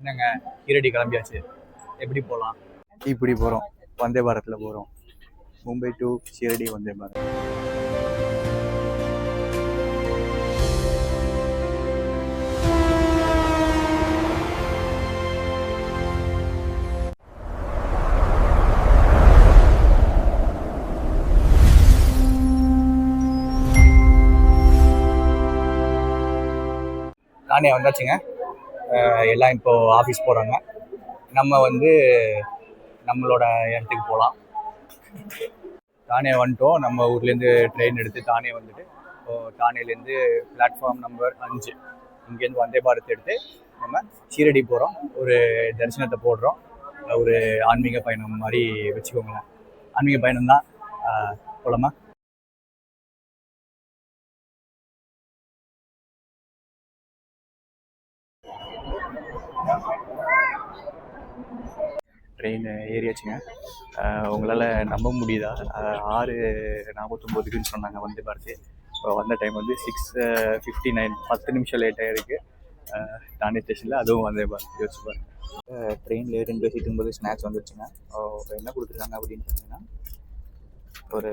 என்னங்க ஈரடி கிளம்பியாச்சு, எப்படி போகலாம்? இப்படி போகிறோம், வந்தே பாரத்தில் போகிறோம். மும்பை டு ஷீரடி வந்தே பாரத். தானே வந்தாச்சுங்க. எல்லாம் இப்போது ஆஃபீஸ் போகிறாங்க. நம்ம வந்து நம்மளோட இடத்துக்கு போகலாம். தானே வந்துட்டோம். நம்ம ஊர்லேருந்து ட்ரெயின் எடுத்து தானே வந்துட்டு இப்போது தானேலேருந்து பிளாட்ஃபார்ம் நம்பர் 5 இங்கேருந்து வந்தே பாரத் எடுத்து நம்ம ஷீரடி போகிறோம். ஒரு தரிசனத்தை போடுறோம். ஒரு ஆன்மீக பயணம் மாதிரி வச்சுக்கோங்களேன். ஆன்மீக பயணம் தான். போலாமா? ட்ரெயின் ஏறியாச்சுங்க. உங்களால் நம்ப முடியுதா? 6:49க்குன்னு சொன்னாங்க வந்தே பாரத். இப்போ வந்த டைம் வந்து 6:59, 10 நிமிஷம் லேட்டாக இருக்குது தானே ஸ்டேஷனில். அதுவும் வந்தே பாரத். யோசிச்சு பாருங்க. ட்ரெயினில் ஏறின்னு பேசிட்டு இருக்கும்போது ஸ்நாக்ஸ் வந்துருச்சுங்க. என்ன கொடுத்துருக்காங்க அப்படின்னு பார்த்தீங்கன்னா, ஒரு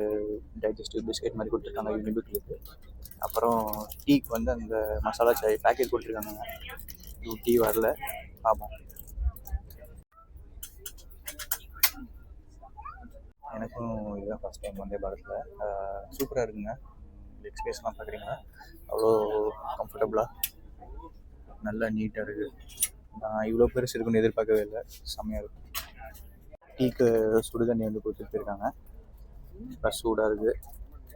டைஜஸ்டிவ் பிஸ்கெட் மாதிரி கொடுத்துருக்காங்க யூனிபிக்லுக்கு. அப்புறம் டீக்கு வந்து அந்த மசாலா சாய் பேக்கெட் கொடுத்துருக்காங்க. டீ வரல. ஆமாம், எனக்கும் இதுதான் ஃபஸ்ட் டைம் வந்தே பாரத்தில். சூப்பராக இருக்குங்க. லெக் ஸ்பேஸ்லாம் பார்க்குறீங்களா? அவ்வளோ கம்ஃபர்டபுளாக நல்லா நீட்டாக இருக்குது. நான் இவ்வளோ பெருசு இருக்குன்னு எதிர்பார்க்கவே இல்லை. செம்மையாக இருக்கும். டீக்கு சுடுதண்ணி வந்து கொடுத்துட்டு போயிருக்காங்க. ப்ளஸ் சூடாக இருக்குது.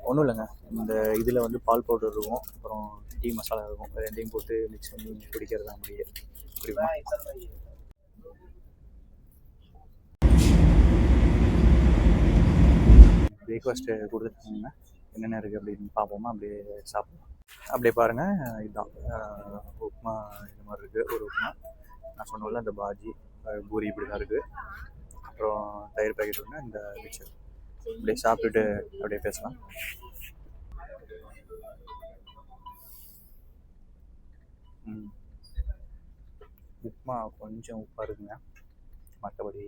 ஒன்றும் இல்லைங்க, இந்த இதில் வந்து பால் பவுடர் இருக்கும், அப்புறம் டீ மசாலா இருக்கும். ரெண்டையும் போட்டு மிக்ஸ் பண்ணி குடிக்கிறது தான் அப்படியே குடிப்போம். பிரேக்ஃபாஸ்ட்டு கொடுத்துருக்காங்க. என்னென்ன இருக்குது அப்படின்னு பார்ப்போமா? அப்படியே சாப்பிடுவோம். அப்படியே பாருங்கள், இதுதான் உப்புமா. இந்த மாதிரி இருக்குது ஒரு உப்புமா. நான் சொன்னல அந்த பாஜி பூரி இப்படி தான் இருக்குது. அப்புறம் தயிர் பேக்கெட் ஒன்று, இந்த மிக்சர். அப்படியே சாப்பிட்டுட்டு அப்படியே பேசலாம். உப்புமா கொஞ்சம் உப்பாக இருக்குங்க, மற்றபடி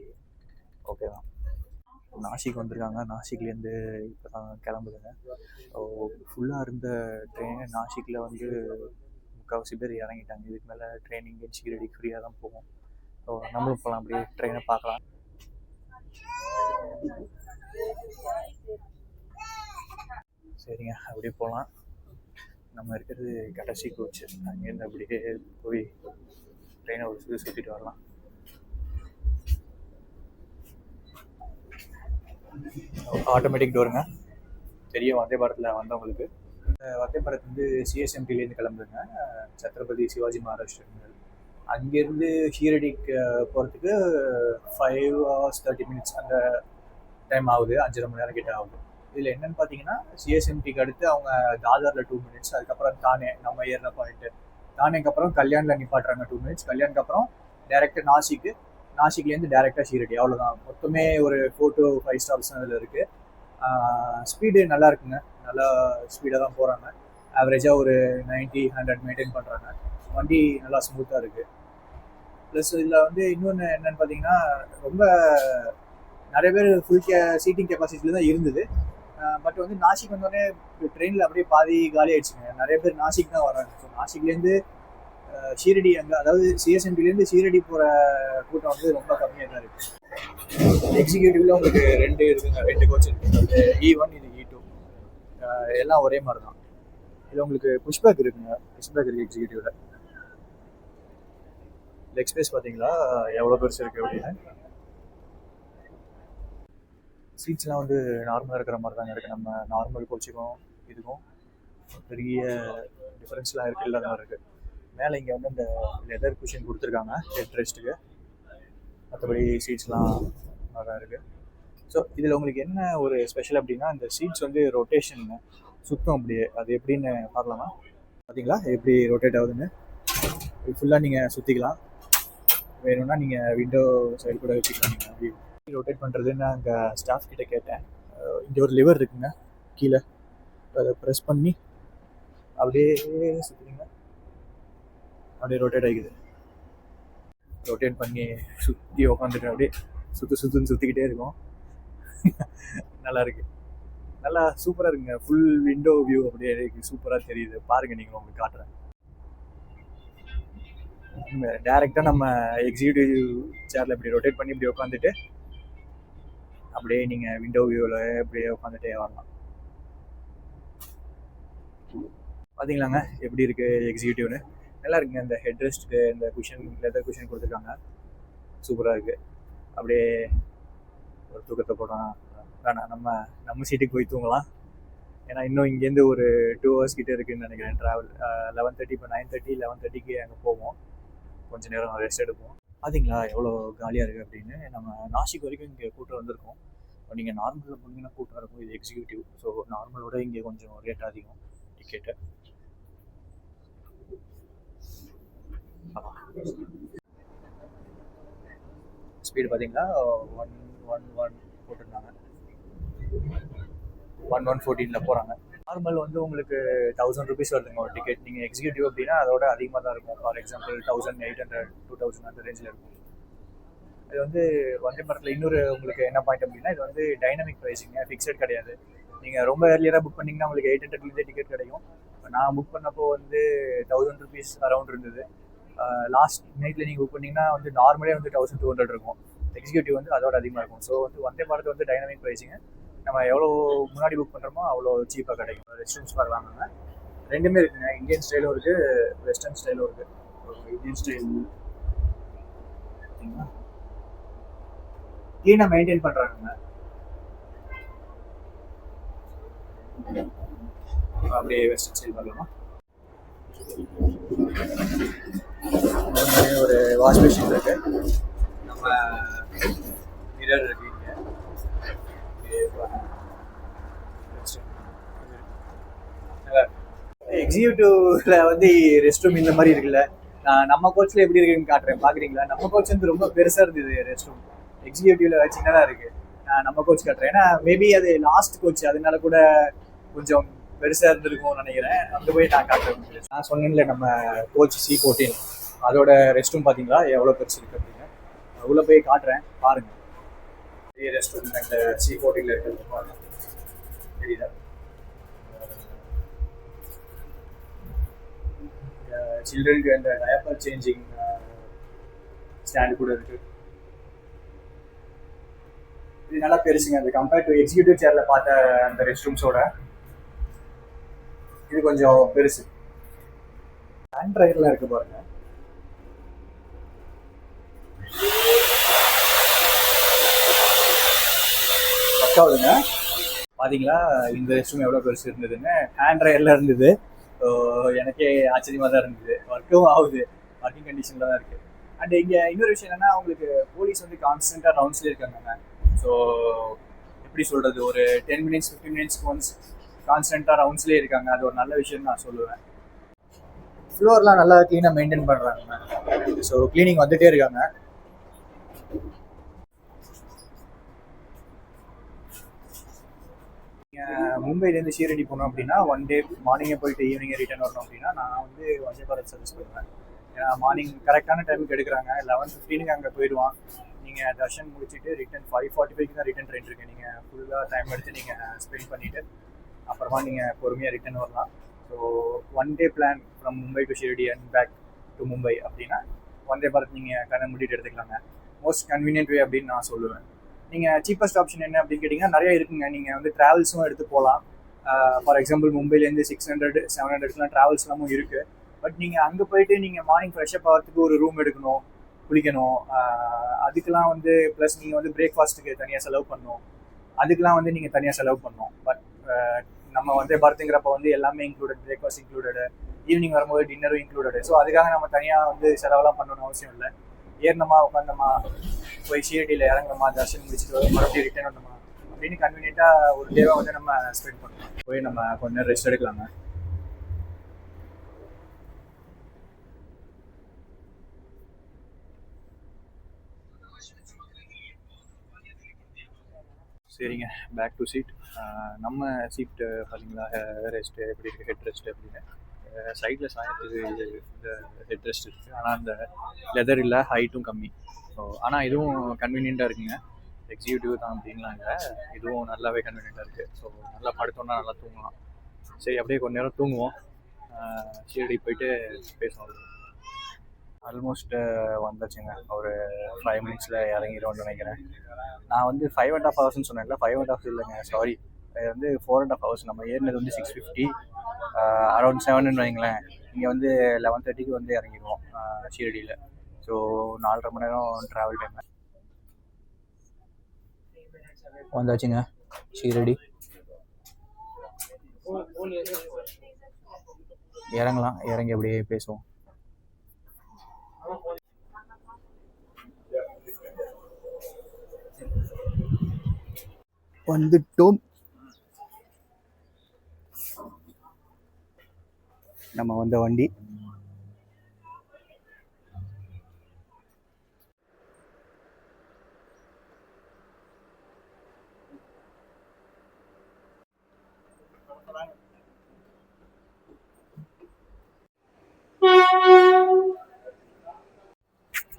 ஓகே தான். நாசிக் வந்திருக்காங்க. நாசிக்லேருந்து இப்போ தான் கிளம்புதுங்க. ஃபுல்லாக இருந்த ட்ரெயின் நாசிக்கில் வந்து முக்கால்வாசி பேர் இறங்கிட்டாங்க. இதுக்கு மேலே ட்ரெயின் இங்கே ஷீரடி ஃப்ரீயாக தான் போகும். ஸோ நம்மளும் போகலாம், அப்படியே ட்ரெயினை பார்க்கலாம். சரிங்க, அப்படியே போகலாம். நம்ம இருக்கிறது கடைசி கோச். அங்கேருந்து அப்படியே போய் ட்ரெயினை ஒரு சுற்றிட்டு வரலாம். ஆட்டோமேட்டிக் டோருங்க. பெரிய வந்தே பாரத்தில் வந்தவங்களுக்கு. வந்தே பாரத் வந்து சிஎஸ்எம்டிலேருந்து கிளம்புதுங்க, சத்ரபதி சிவாஜி மகாராஜ் டெர்மினல். அங்கேருந்து ஷீரடிக்கு போகிறதுக்கு 5 hours 30 minutes அந்த டைம் ஆகுது. 5.5 மணி நேரம் கிட்ட ஆகுது. இதில் என்னென்னு பார்த்தீங்கன்னா, சிஎஸ்எம்டிக்கு அடுத்து அவங்க தாதரில் 2 minutes, அதுக்கப்புறம் தானே நம்ம ஏறின பாயிண்ட்டு. தானேக்கு அப்புறம் கல்யாணில் நிப்பாட்டுறாங்க 2 minutes. கல்யாணுக்கு அப்புறம் டேரெக்டாக நாசிக்கு, நாசிக்லேருந்து டேரெக்டாக ஷீரடி. அவ்வளோதான். மொத்தமே ஒரு 4 to 5 stops அதில் இருக்குது. ஸ்பீடு நல்லா இருக்குங்க, நல்லா ஸ்பீடாக தான் போகிறாங்க. ஆவரேஜாக ஒரு 90-100 மெயின்டைன் பண்ணுறாங்க. வண்டி நல்லா ஸ்மூத்தாக இருக்குது. ப்ளஸ் இதில் வந்து இன்னொன்று என்னென்னு பார்த்தீங்கன்னா, ரொம்ப நிறைய பேர் ஃபுல் சீட்டிங் கெப்பாசிட்டியில் தான் இருந்தது. பட் வந்து நாசிக் வந்தோடனே ட்ரெயினில் அப்படியே பாதி காலி ஆகிடுச்சுங்க. நிறைய பேர் நாசிக் தான் வராங்க. ஸோ நாசிக்லேருந்து ஷீரடி அங்கே, அதாவது சிஎஸ்எம்டிலேருந்து ஷீரடி போகிற கூட்டம் வந்து ரொம்ப கம்மியாக தான் இருக்குது. எக்ஸிக்யூட்டிவ்ல உங்களுக்கு 2 இருக்குங்க, 2 கோச் இருக்குது. E1, இது E2. எல்லாம் ஒரே மாதிரி தான். இது உங்களுக்கு புஷ்பேக் இருக்குங்க. புஷ்பேக் இருக்குது எக்ஸிக்யூட்டிவ்ல. லெக் ஸ்பேஸ் பார்த்தீங்களா எவ்வளோ பெருசு இருக்குது அப்படின்னு. சீட்ஸ்லாம் வந்து நார்மலாக இருக்கிற மாதிரி தாங்க இருக்குது. நம்ம நார்மல் கோச்சுக்கும் இதுக்கும் பெரிய டிஃப்ரென்ஸ்லாம் இருக்குது, இல்லாத மாதிரி இருக்குது. மேலே இங்கே வந்து இந்த லெதர் குஷன் கொடுத்துருக்காங்க ஹெட் ரெஸ்ட்டுக்கு. மற்றபடி சீட்ஸ்லாம் நல்லா இருக்குது. ஸோ இதில் உங்களுக்கு என்ன ஒரு ஸ்பெஷல் அப்படின்னா, இந்த சீட்ஸ் வந்து ரொட்டேஷன் சுத்தம். அப்படியே அது எப்படின்னு பார்க்கலாமா? பார்த்தீங்களா எப்படி ரொட்டேட் ஆகுதுன்னு? இது ஃபுல்லாக நீங்கள் சுற்றிக்கலாம். வேணும்னா நீங்கள் விண்டோ சைடு கூட வச்சுக்கலாம். நீங்கள் அப்படி ரொட்டேட் பண்ணுறதுன்னு அங்கே ஸ்டாஃப் கிட்டே கேட்டேன். இங்கே ஒரு லிவர் இருக்குங்க கீழே, அதை ப்ரெஸ் பண்ணி அப்படியே சுற்றுறீங்க, அப்படியே ரொட்டேட் ஆகிக்குது. ரொட்டேட் பண்ணி சுற்றி உக்காந்துட்டு அப்படியே சுற்றிக்கிட்டே இருக்கும். நல்லா இருக்கு, நல்லா சூப்பராக இருக்குங்க. ஃபுல் விண்டோ வியூ அப்படியே சூப்பராக தெரியுது. பாருங்கள், நீங்கள் உங்களுக்கு காட்டுறேன். டேரெக்டாக நம்ம எக்ஸிக்யூட்டிவ் சேரில் இப்படி ரொட்டேட் பண்ணி இப்படி உட்காந்துட்டு அப்படியே நீங்கள் விண்டோ வியூவில் அப்படியே உட்காந்துட்டே வரலாம். பார்த்தீங்களாங்க எப்படி இருக்குது எக்ஸிக்யூட்டிவ்னு? நல்லா இருக்குங்க. இந்த ஹெட் ரெஸ்ட்டுக்கு இந்த குஷன், லெதர் குஷன் கொடுத்துருக்காங்க. சூப்பராக இருக்குது. அப்படியே ஒரு தூக்கத்தை போட்டோம். வேணாம், நம்ம சீட்டுக்கு போய் தூங்கலாம். ஏன்னா இன்னும் இங்கேருந்து ஒரு 2 hours கிட்டே இருக்குதுன்னு நினைக்கிறேன் ட்ராவல். 11:30, இப்போ 9:30, 11:30க்கு அங்கே போவோம். கொஞ்சம் நேரம் ரெஸ்ட் எடுப்போம். பார்த்தீங்களா எவ்வளோ காலியாக இருக்குது அப்படின்னு. நம்ம நாசிக் வரைக்கும் இங்கே கூட்டம் வந்திருக்கோம். நீங்கள் நார்மலில் போனீங்கன்னா கூட்டம் இருக்கும். இது எக்ஸிக்யூட்டிவ், ஸோ நார்மலோட இங்கே கொஞ்சம் ரேட் அதிகம் டிக்கெட்டு. ஸ்பீடு பார்த்தீங்களா 111 போட்டிருந்தாங்க. 1114 போகிறாங்க. நார்மல் வந்து உங்களுக்கு 1000 rupees வருதுங்க ஒரு டிக்கெட். நீங்கள் எக்ஸிக்யூட்டிவ் அப்படின்னா அதோட அதிகமாக தான் இருக்கும். ஃபார் எக்ஸாம்பிள் 1800, 2000 அந்த ரேஞ்சில் இருக்கும். இது வந்து வந்தே பாரத்தில் இன்னொரு உங்களுக்கு என்ன பாயிண்ட் அப்படின்னா, இது வந்து டைனமிக் ப்ரைஸிங்க, ஃபிக்ஸட் கிடையாது. நீங்கள் ரொம்ப ஏர்லியராக புக் பண்ணிங்கன்னா உங்களுக்கு 800 டிக்கெட் கிடைக்கும். நான் புக் பண்ணப்போ வந்து 1000 rupees அரௌண்ட் இருந்தது. லாஸ்ட் நைட்டில் நீங்கள் புக் பண்ணிங்கன்னா வந்து நார்மலே வந்து 1200 இருக்கும். எக்ஸிக்யூட்டிவ் வந்து அதோட அதிகமாக இருக்கும். ஸோ வந்து வந்தே பாரத் வந்து டைனமிக் ப்ரைஸிங்க. நம்ம எவ்வளோ முன்னாடி புக் பண்ணுறோமோ அவ்வளோ சீப்பாக கிடைக்கும். ரெஸ்ட் ரூம்ஸ் பார்க்கலாங்க. ரெண்டுமே இருக்குங்க. இந்தியன் ஸ்டைலும் இருக்குது, வெஸ்டர்ன் ஸ்டைலும் இருக்குது. இந்தியன் ஸ்டைல் க்ளீனாக மெயின்டைன் பண்ணுறாங்க. அப்படியே வெஸ்டர்ன் ஸ்டைல் பார்க்கலாமா? ஒரு வாஷ் மிஷின் இருக்கு, நம்ம மிரர் இருக்கு இங்கே. எக்ஸிக்யூட்டிவ்ல வந்து ரெஸ்ட் ரூம் இந்த மாதிரி இருக்குல்ல. நம்ம கோச்சில் எப்படி இருக்குன்னு காட்டுறேன், பார்க்குறீங்களா? நம்ம கோச் வந்து ரொம்ப பெருசாக இருந்தது ரெஸ்ட் ரூம். எக்ஸிக்யூட்டிவ்ல சின்னதாக இருக்குது. நம்ம கோச் காட்டுறேன். ஏன்னா மேபி அது லாஸ்ட் கோச், அதனால கூட கொஞ்சம் பெருசாக இருந்திருக்கும்னு நினைக்கிறேன். அங்கே போய் நான் காட்டுறேன். நான் சொன்னேன்ல நம்ம கோச் C14, அதோட ரெஸ்ட் ரூம் பார்த்தீங்களா எவ்வளோ பெருசு இருக்குது அப்படின்னு. உள்ளே போய் காட்டுறேன், பாருங்கள். பெரிய ரெஸ்ட் ரூம் இந்த C14 இருக்கிறது பாருங்கள், தெரியுதா? சில்ட்ரனுக்கு அந்த டயப்பர் சேஞ்சிங் ஸ்டாண்ட் கூட இருக்குது. இது நல்லா பெருசுங்க. அது கம்பேர்ட் டு எக்ஸிக்யூட்டிவ் சேரில் பார்த்த அந்த ரெஸ்ட் ரூம்ஸோட இது கொஞ்சம் பெருசு. ஹேண்ட் ட்ரையர்லாம் இருக்குது பாருங்க. ஒர்க் ஆகுதுங்க. பார்த்தீங்களா இந்த ரெஸ்ட் ரூம் எவ்வளோ பெருசு இருந்ததுன்னு. ஹேண்ட் ட்ரையர்லாம் இருந்தது. எனக்கே ஆச்சரியமாக தான் இருந்தது. ஒர்க்கும் ஆகுது, ஒர்க்கிங் கண்டிஷனில் தான் இருக்குது. அண்ட் இங்கே இன்னொரு விஷயம் என்னென்னா, உங்களுக்கு போலீஸ் வந்து கான்ஸ்டண்ட்டாக ரவுண்ட்ஸ்லேயே இருக்காங்க. ஸோ எப்படி சொல்கிறது, ஒரு 10 minutes 15 minutes ஒன்ஸ் கான்ஸ்டண்ட்டாக ரவுண்ட்ஸ்லேயே இருக்காங்க. அது ஒரு நல்ல விஷயம்னு நான் சொல்லுவேன். ஃப்ளோர்லாம் நல்லா க்ளீனாக மெயின்டைன் பண்ணுறாங்க. ஸோ க்ளீனிங் வந்துகிட்டே இருக்காங்க. மும்பைலேருந்து ஷீரடி போனோம் அப்படின்னா 1 day மார்னிங்கே போயிட்டு ஈவினிங்கே ரிட்டர்ன் வரணும் அப்படின்னா நான் வந்து வந்தே பாரத் சர்வீஸ் பண்ணுவேன். ஏன்னா மார்னிங் கரெக்டான டைமுக்கு எடுக்கிறாங்க. 11:15 அங்கே போயிடுவான். நீங்கள் தர்ஷன் முடிச்சுட்டு ரிட்டன் 5:45 தான் ரிட்டன் ட்ரெயின் இருக்குது. நீங்கள் ஃபுல்லாக டைம் எடுத்து நீங்கள் ஸ்பெண்ட் பண்ணிவிட்டு அப்புறமா நீங்கள் பொறுமையாக ரிட்டன் வரலாம். So 1 day plan from Mumbai to Shirdi and back to Mumbai அப்படின்னா வந்தே பாரத் நீங்கள் கண்ணை மூடிட்டு எடுத்துக்கலாங்க. மோஸ்ட் கன்வீனியன்ட் வே அப்படின்னு நான் சொல்லுவேன். நீங்கள் சீப்பஸ்ட் ஆப்ஷன் என்ன அப்படின்னு கேட்டிங்கன்னா நிறைய இருக்குங்க. நீங்கள் வந்து ட்ராவல்ஸும் எடுத்து போகலாம். ஃபார் எக்ஸாம்பிள் மும்பைலேருந்து 600 700 ட்ராவல்ஸ்லாம் இருக்குது. பட் நீங்கள் அங்கே போயிட்டு நீங்கள் மார்னிங் ஃப்ரெஷ்அப் ஆகிறதுக்கு ஒரு ரூம் எடுக்கணும், குளிக்கணும். அதுக்கெலாம் வந்து ப்ளஸ் நீங்கள் வந்து பிரேக்ஃபாஸ்ட்டுக்கு தனியாக செலவு பண்ணணும். அதுக்கெலாம் வந்து நீங்கள் தனியாக செலவு பண்ணணும். பட் நம்ம வந்து பர்த்துங்கிறப்ப வந்து எல்லாமே இன்க்ளூடட், பிரேக்ஃபாஸ்ட் இன்க்ளூடடு, ஈவினிங் வரும்போது டின்னரும் இன்க்ளூடடு. ஸோ அதுக்காக நம்ம தனியாக வந்து செலவெல்லாம் பண்ணணும்னு அவசியம் இல்லை. ஏறினமா உட்காந்தமா போய் ஷீரடியில் இறங்கணுமா, தர்ஷன் முடிச்சுட்டு மறுபடியும் ரிட்டர்ன் வந்தோமா அப்படின்னு கன்வீனியண்ட்டாக ஒரு டேவை வந்து நம்ம ஸ்பெண்ட் பண்ணலாம். போய் நம்ம கொஞ்ச நேரம் ரெஸ்ட் எடுக்கலாங்க. சரிங்க, பேக் டு சீட். நம்ம சீட்டு பார்த்தீங்களா ரெஸ்ட்டு எப்படி இருக்குது, ஹெட் ரெஸ்ட்டு அப்படின்னு. சைடில் சாயத்துக்கு இந்த ஹெட் ரெஸ்ட் இருக்குது. ஆனால் அந்த லெதர் இல்லை, ஹைட்டும் கம்மி. ஸோ ஆனால் இதுவும் கன்வீனியண்ட்டாக இருக்குங்க. எக்ஸிக்யூட்டிவ் தான் அப்படின்லாம் இல்லை, இதுவும் நல்லாவே கன்வீனியண்ட்டாக இருக்குது. ஸோ நல்லா படுத்தோன்னா நல்லா தூங்கலாம். சரி, அப்படியே கொஞ்ச நேரம் தூங்குவோம். ஷீரடி போயிட்டு பேசுவோம். ஆல்மோஸ்ட் வந்தாச்சுங்க. ஒரு 5 மினிட்ஸில் இறங்கிடுவோம்னு நினைக்கிறேன். நான் வந்து 5.5 ஹவர்ஸ்ன்னு சொன்னேன்ல, 5.5 இல்லைங்க, சாரி, அது வந்து 4.5 ஹவர்ஸ். நம்ம ஏறினது வந்து 6:50, அரௌண்ட் 7ன்னு வைங்களேன். இங்கே வந்து 11:30க்கு வந்து இறங்கிடுவோம் ஷீரடியில். ஸோ 4.5 மணி நேரம் ட்ராவல் டைம். வந்தாச்சுங்க ஷீரடி. இறங்கலாம், இறங்கி அப்படியே பேசுவோம். வந்துட்டோம். நம்ம வந்த வண்டி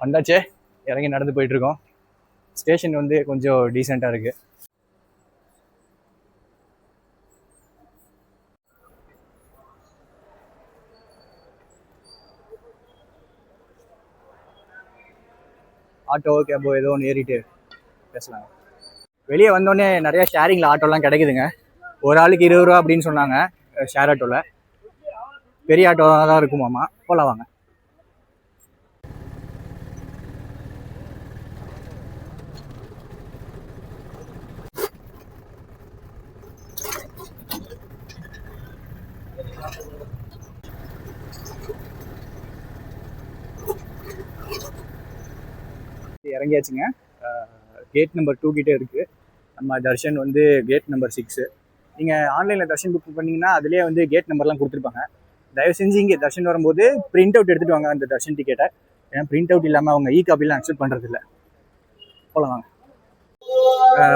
வந்தாச்சே. இறங்கி நடந்து போயிட்டுருக்கோம். ஸ்டேஷன் வந்து கொஞ்சம் டீசெண்டாக இருக்குது. ஆட்டோ கேபோ ஏதோ ஒன்று ஏறிட்டு பேசலாங்க. வெளியே வந்தோடனே நிறையா ஷேரிங்கில் ஆட்டோலாம் கிடைக்குதுங்க. ஒரு ஆளுக்கு 20 ரூபா அப்படின்னு சொன்னாங்க ஷேர் ஆட்டோவில். பெரிய ஆட்டோ தான் இருக்குமாம்மா. போகலாம் வாங்க. இறங்கியாச்சுங்க. கேட் நம்பர் 2 கிட்டே இருக்குது. நம்ம தர்ஷன் வந்து கேட் நம்பர் 6. நீங்கள் ஆன்லைனில் தர்ஷன் புக் பண்ணிங்கன்னா அதிலே வந்து கேட் நம்பர்லாம் கொடுத்துருப்பாங்க. தயவு செஞ்சு இங்கே தர்ஷன் வரும்போது பிரிண்ட் அவுட் எடுத்துகிட்டு வாங்க அந்த தர்ஷன் டிக்கெட்டை. ஏன்னா பிரிண்ட் அவுட் இல்லாமல் அவங்க காப்பிலாம் அக்செப்ட் பண்ணுறதில்ல. போகலாம் வாங்க.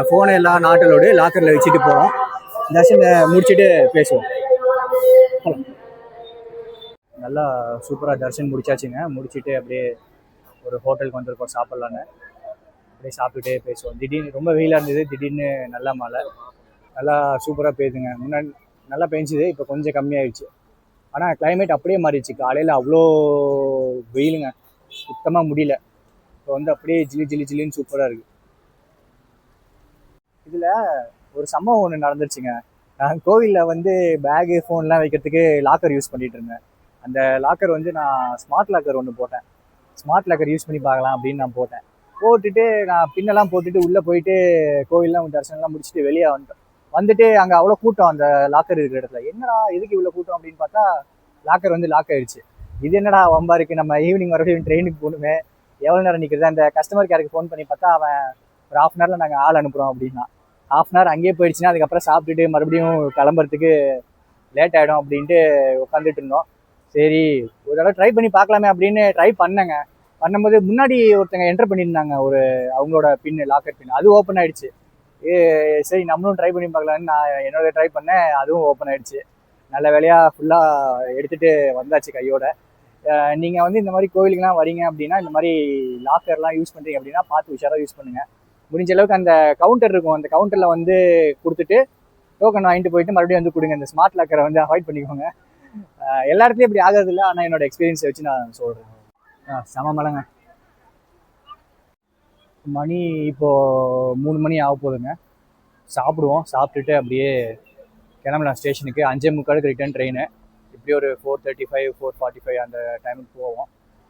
ஃபோனை எல்லாம் நாட்டலோடு லாக்கரில் வச்சுட்டு போகிறோம். தர்ஷன் முடிச்சுட்டு பேசுவோம். போகலாம். நல்லா சூப்பராக தர்ஷன் முடிச்சாச்சுங்க. முடிச்சுட்டு அப்படியே ஒரு ஹோட்டலுக்கு வந்திருக்கோம் சாப்பிட்லான்னு. அப்படியே சாப்பிட்டுட்டே பேசுவோம். திடீர்னு ரொம்ப வெயிலாக இருந்தது, திடீர்னு நல்லா மழை, நல்லா சூப்பராக பெய்யுதுங்க. முன்னாடி நல்லா பெஞ்சிது, இப்போ கொஞ்சம் கம்மியாகிடுச்சு. ஆனால் கிளைமேட் அப்படியே மாறிடுச்சு. காலையில் அவ்வளோ வெயிலுங்க, சுத்தமாக முடியல. இப்போ வந்து அப்படியே ஜில்லின்னு சூப்பராக இருக்குது. இதில் ஒரு சம்பவம் ஒன்று நடந்துருச்சுங்க. நான் கோவிலில் வந்து பேகு ஃபோன்லாம் வைக்கிறதுக்கு லாக்கர் யூஸ் பண்ணிகிட்டு இருந்தேன். அந்த லாக்கர் வந்து நான் ஸ்மார்ட் லாக்கர் ஒன்று போட்டேன். ஸ்மார்ட் லாக்கர் யூஸ் பண்ணி பார்க்கலாம் அப்படின்னு நான் போட்டுட்டு நான் பின்னெல்லாம் போட்டுட்டு உள்ளே போயிட்டு கோவில்லாம் தரிசனம்லாம் முடிச்சுட்டு வெளியே வந்துட்டு அங்கே அவ்வளோ கூட்டம் அந்த லாக்கர் இருக்கிற இடத்துல. என்னடா எதுக்கு இவ்வளோ கூட்டம் அப்படின்னு பார்த்தா லாக்கர் வந்து லாக் ஆயிடுச்சு. இது என்னடா வம்பா இருக்குது, நம்ம ஈவினிங் மறுபடியும் ட்ரெயினுக்கு போகணுமே, எவ்வளோ நேரம் நிற்கிறது. அந்த கஸ்டமர் கேருக்கு ஃபோன் பண்ணி பார்த்தா அவன் ஒரு 1/2 அன் ஹவரில் நாங்கள் ஆள் அனுப்புகிறோம் அப்படின்னா. 1/2 அன் ஹவர் அங்கேயே போயிடுச்சுன்னா அதுக்கப்புறம் சாப்பிட்டுட்டு மறுபடியும் கிளம்புறதுக்கு லேட் ஆகிடும் அப்படின்ட்டு உட்காந்துட்டு இருந்தோம். சரி ஒரு தடவை ட்ரை பண்ணி பார்க்கலாமே அப்படின்னு ட்ரை பண்ணேங்க. பண்ணும்போது முன்னாடி ஒருத்தங்க என்டர் பண்ணியிருந்தாங்க ஒரு அவங்களோட பின்னு, லாக்கர் பின். அது ஓப்பன் ஆகிடுச்சு. சரி நம்மளும் ட்ரை பண்ணி பார்க்கலான்னு நான் என்னோட ட்ரை பண்ணேன், அதுவும் ஓப்பன் ஆகிடுச்சு. நல்ல வேலையாக ஃபுல்லாக எடுத்துகிட்டு வந்தாச்சு கையோட. நீங்கள் வந்து இந்த மாதிரி கோவிலுக்கெலாம் வரீங்க அப்படின்னா இந்த மாதிரி லாக்கர்லாம் யூஸ் பண்ணுறீங்க அப்படின்னா பார்த்து உஷாராக யூஸ் பண்ணுங்கள். முடிஞ்ச அளவுக்கு அந்த கவுண்டர் இருக்கும், அந்த கவுண்டரில் வந்து கொடுத்துட்டு டோக்கன் வாங்கிட்டு போயிட்டு மறுபடியும் வந்து கொடுங்க. இந்த ஸ்மார்ட் லாக்கரை வந்து அவாய்ட் பண்ணிக்கோங்க. எல்லா இடத்துலையும் இப்படி ஆகிறது இல்லை, ஆனால் என்னோட எக்ஸ்பீரியன்ஸை வச்சு நான் சொல்கிறேன். செம மழைங்க. மணி இப்போது 3 மணி ஆக போகுதுங்க. சாப்பிடுவோம். சாப்பிட்டுட்டு அப்படியே கிளம்பலாம் ஸ்டேஷனுக்கு. 5:45 ரிட்டர்ன் ட்ரெயின். இப்படி ஒரு 4:35 4:45 அந்த டைமுக்கு போவோம்.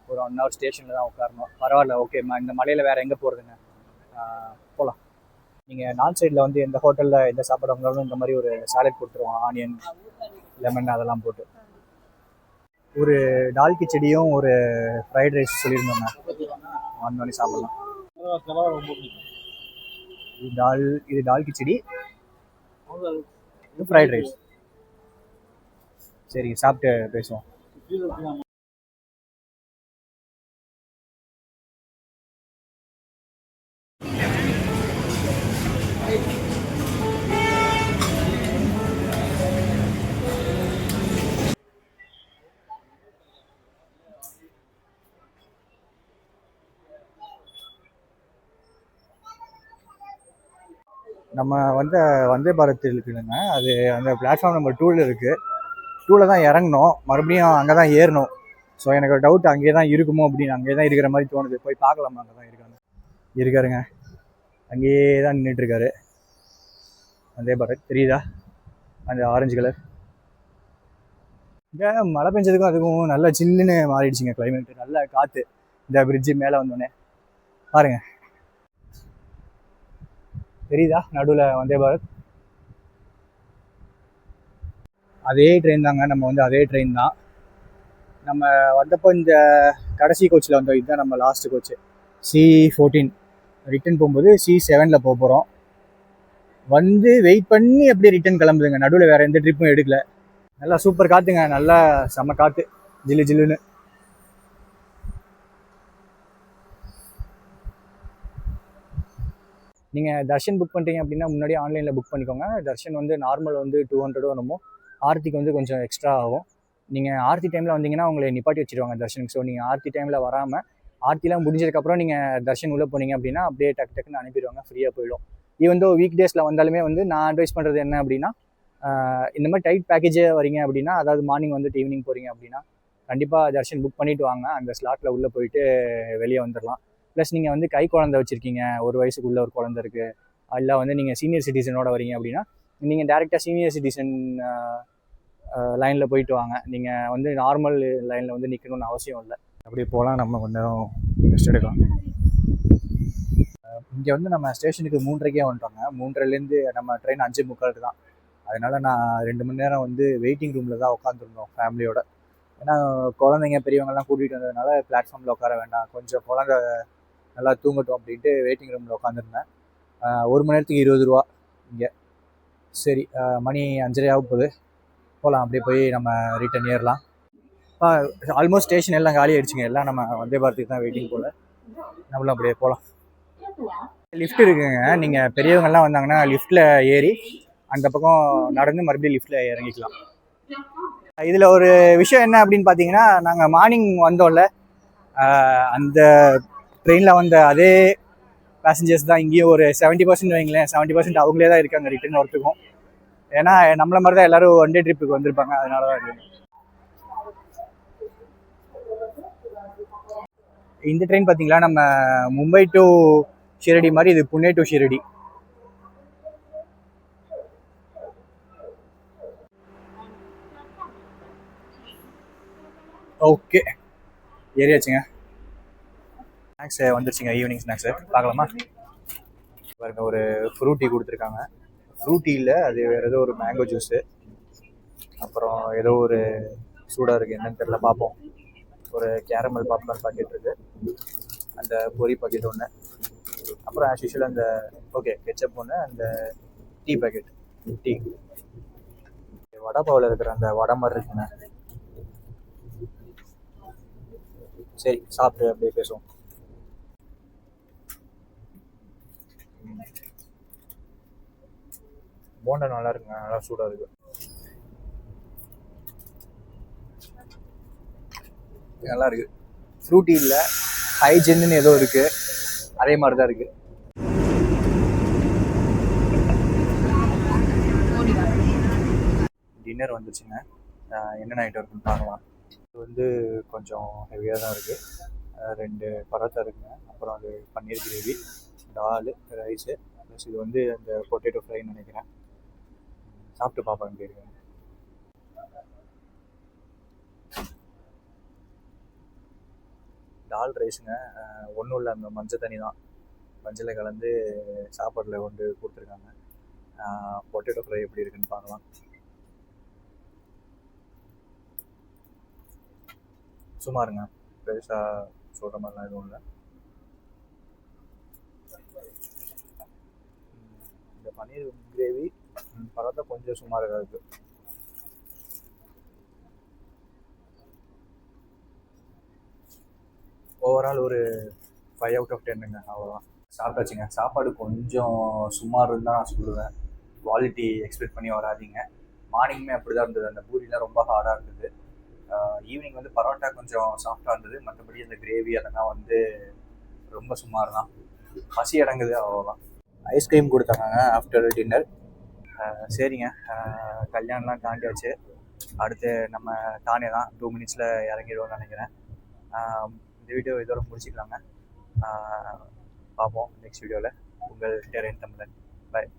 ஒரு 1 ஹவர் ஸ்டேஷனில் தான் உட்காரணும். பரவாயில்ல, ஓகே. இந்த மலையில் வேறு எங்கே போகிறதுங்க, போகலாம். நீங்கள் நார்த் சைடில் வந்து எந்த ஹோட்டலில் எந்த சாப்பாடு வாங்கினாலும் இந்த மாதிரி ஒரு சாலட் கொடுத்துருவோம், ஆனியன் லெமன் அதெல்லாம் போட்டு. ஒரு டால் கிச்சடியும் ஒரு ஃப்ரைட் ரைஸ் சொல்லியிருந்தோங்க, வந்தோடனே சாப்பிட்லாம். இது டால் கிச்சடி, இது ஃப்ரைட் ரைஸ். சரி சாப்பிட்டு பேசுவோம். நம்ம வந்து வந்தே பாரத் இருக்குதுங்க, அது அந்த பிளாட்ஃபார்ம் நம்பர் 2ல் இருக்குது. 2ல் தான் இறங்கணும், மறுபடியும் அங்கே தான் ஏறணும். ஸோ எனக்கு ஒரு டவுட் அங்கே தான் இருக்குமோ அப்படின்னு, அங்கே தான் இருக்கிற மாதிரி தோணுது. போய் பார்க்கலாமா? அங்கே தான் இருக்காருங்க, அங்கேயே தான் நின்றுட்டுருக்காரு. வந்தே பாரத் தெரியுதா, அந்த ஆரஞ்சு கலர். இங்கே மழை பெஞ்சதுக்கும் அதுக்கும் நல்லா சில்லுன்னு மாறிடுச்சுங்க கிளைமேட், நல்ல காற்று. இந்த பிரிட்ஜு மேலே வந்தோடனே பாருங்க, தெரியுதா நடுவில் வந்தே பாரத். அதே ட்ரெயின் தாங்க, நம்ம வந்து அதே ட்ரெயின் தான். நம்ம வந்தப்போ இந்த கடைசி கோச்சில் வந்தோம், இதுதான் நம்ம லாஸ்ட் கோச்சு, C14. ரிட்டன் போகும்போது C7ல் போக போகிறோம். வந்து வெயிட் பண்ணி அப்படியே ரிட்டன் கிளம்புதுங்க, நடுவில் வேறு எந்த ட்ரிப்பும் எடுக்கல. நல்லா சூப்பர் காற்றுங்க, நல்லா செம்ம காற்று, ஜில்லு ஜில்லுன்னு. நீங்கள் தர்ஷன் புக் பண்ணுறீங்க அப்படின்னா முன்னாடியே ஆன்லைனில் புக் பண்ணிக்கோங்க. தர்ஷன் வந்து நார்மல் வந்து 200 என்னமோ, ஆர்த்திக்கு வந்து கொஞ்சம் எக்ஸ்ட்ரா ஆகும். நீங்கள் ஆர்த்தி டைமில் வந்தீங்கன்னா உங்களை நிப்பாட்டி வச்சுருவாங்க தர்ஷனுக்கு. ஸோ நீங்கள் ஆர்த்தி டைமில் வராமல் ஆர்த்திலாம் முடிஞ்சதுக்கப்புறம் நீங்கள் தர்ஷன் உள்ளே போனீங்க அப்படின்னா அப்படியே டக்குன்னு அனுப்பிடுவாங்க, ஃப்ரீயாக போயிடும். ஈவன் தோ வீக் டேஸில் வந்தாலுமே வந்து நான் அட்வைஸ் பண்ணுறது என்ன அப்படின்னா, இந்த மாதிரி டைட் பேக்கேஜே வரீங்க அப்படின்னா, அதாவது மார்னிங் வந்துட்டு ஈவினிங் போகிறீங்க அப்படின்னா கண்டிப்பாக தர்ஷன் புக் பண்ணிவிட்டு வாங்க, அந்த ஸ்லாட்டில் உள்ளே போயிட்டு வெளியே வந்துடலாம். ப்ளஸ் நீங்கள் வந்து கை குழந்தை வச்சுருக்கீங்க, 1 வயசுக்குள்ளே ஒரு குழந்தை இருக்குது, இல்லை வந்து நீங்கள் சீனியர் சிட்டிசனோட வரீங்க அப்படின்னா நீங்கள் டேரெக்டாக சீனியர் சிட்டிசன் லைனில் போயிட்டு வாங்க. நீங்கள் வந்து நார்மல் லைனில் வந்து நிற்கணும்னு அவசியம் இல்லை. அப்படி போகலாம், நம்ம கொஞ்சம் ரெஸ்ட் எடுக்கலாம். இங்கே வந்து நம்ம ஸ்டேஷனுக்கு 3:30க்கே வந்துட்டோங்க. 3:30லேருந்து நம்ம ட்ரெயின் 5:45 தான். அதனால் நான் 2 மணி நேரம் வந்து வெயிட்டிங் ரூமில் தான் உட்காந்துருந்தோம் ஃபேமிலியோட. ஏன்னா குழந்தைங்க பெரியவங்கெல்லாம் கூட்டிகிட்டு வந்ததுனால பிளாட்ஃபார்மில் உட்கார வேண்டாம், கொஞ்சம் குழந்தை நல்லா தூங்கட்டும் அப்படின்ட்டு வெயிட்டிங் ரூமில் உட்காந்துருந்தேன். 1 மணி நேரத்துக்கு 20 ரூபா இங்கே. சரி, மணி 5:30 ஆக போகுது, போகலாம். அப்படியே போய் நம்ம ரிட்டன் ஏறலாம். ஆல்மோஸ்ட் ஸ்டேஷன் எல்லாம் காலி ஆகிடுச்சுங்க, எல்லாம் நம்ம வந்தே பாரத்துக்கு தான் வெயிட்டிங் போல். நம்மளும் அப்படியே போகலாம். லிஃப்ட் இருக்குங்க, நீங்கள் பெரியவங்கெல்லாம் வந்தாங்கன்னா லிஃப்ட்டில் ஏறி அந்த பக்கம் நடந்து மறுபடியும் லிஃப்ட்டில் இறங்கிக்கலாம். இதில் ஒரு விஷயம் என்ன அப்படின்னு பார்த்தீங்கன்னா, நாங்கள் மார்னிங் வந்தோம்ல, அந்த ட்ரெயினில் வந்த அதே பேசஞ்சர்ஸ் தான் இங்கேயும் ஒரு 70% வைங்களேன், 70% அவங்களே தான் இருக்காங்க ரிட்டர்ன் வரத்துக்கும். ஏன்னா நம்மள மாதிரி தான் எல்லோரும் ஒன் டே ட்ரிப்புக்கு வந்திருப்பாங்க, அதனால தான் இருக்கு. இந்த ட்ரெயின் பார்த்தீங்களா, நம்ம மும்பை டு ஷிரடி மாதிரி, இது புனே டு ஷிரடி. ஓகே, ஏறியாச்சுங்க. ஸ்நாக்ஸ் வந்துருச்சுங்க, ஈவினிங் ஸ்நாக்ஸு பார்க்கலாமா? பாருங்க, ஒரு ஃப்ரூட்டி கொடுத்துருக்காங்க. ஃப்ரூட்டி இல்லை, அது வேறு ஏதோ ஒரு மேங்கோ ஜூஸு. அப்புறம் ஏதோ ஒரு சூடாக இருக்குது, என்னன்னு தெரில, பார்ப்போம். ஒரு கேரமல் பாப்கார்ன் பாக்கெட் இருக்குது, அந்த பொரி பாக்கெட் ஒன்று, அப்புறம் ஆஸ் யூஷுவல் அந்த கெச்சப் ஒன்று, அந்த டீ பாக்கெட் டீ. வடை பாவில் இருக்கிற அந்த வடை மாதிரி இருக்குங்க. சரி, சாப்பிட்டு அப்படியே பேசுவோம். போண்டா நல்லா இருக்குங்க, நல்லா சூடாக இருக்கு. நல்லா இருக்கு. ஃப்ரூட்டி இல்லை, ஹைஜென்னு ஏதோ இருக்கு, அதே மாதிரி தான் இருக்கு. டின்னர் வந்துச்சுங்க, என்னென்ன ஐட்டம் இருக்குன்னு பார்க்கலாம். இது வந்து கொஞ்சம் ஹெவியாக தான் இருக்குது. 2 பரோட்டா இருக்குங்க, அப்புறம் அது பன்னீர் கிரேவி, டால், ரைஸு, ப்ளஸ் இது வந்து அந்த பொட்டேட்டோ ஃப்ரைன்னு நினைக்கிறேன். சாப்பிட்டு பார்ப்பேன் எப்படி இருக்கு. டால் ரைஸுங்க, ஒன்றும் இல்லை, அந்த மஞ்சள் தண்ணி தான், மஞ்சளை கலந்து சாப்பாட்டில் கொண்டு கொடுத்துருக்காங்க. பொட்டேட்டோ ஃப்ரை எப்படி இருக்குன்னு பார்க்கலாம். சுமாருங்க, பெருசாக சொல்கிற மாதிரிலாம் எதுவும் இல்லை. இந்த பன்னீர் கிரேவி பரோட்டா கொஞ்சம் சுமாராக இருக்குது. ஓவரால் ஒரு 5 out of 10ங்க, அவ்வளோதான். சாப்பிட்டாச்சுங்க. சாப்பாடு கொஞ்சம் சுமாருன்னு தான் நான் சொல்லுவேன், குவாலிட்டி எக்ஸ்பெக்ட் பண்ணி வராதிங்க. மார்னிங்குமே அப்படி தான் இருந்தது, அந்த பூரிலாம் ரொம்ப ஹார்டாக இருந்தது. ஈவினிங் வந்து பரோட்டா கொஞ்சம் சாஃப்டாக இருந்தது, மற்றபடி அந்த கிரேவி அதெல்லாம் வந்து ரொம்ப சுமார் தான். பசி அடங்குது, அவ்வளோதான். ஐஸ்கிரீம் கொடுத்தாங்க ஆஃப்டர் டின்னர். சரிங்க, கல்யாணம்லாம் தாண்டியாச்சு. அடுத்து நம்ம தானே தான் 2 மினிட்ஸில் இறங்கிடுவோம்னு நினைக்கிறேன். இந்த வீடியோ இதோட முடிச்சுக்கலாங்க. பார்ப்போம் நெக்ஸ்ட் வீடியோவில். உங்கள் டெரேன் தமிழன். பாய்.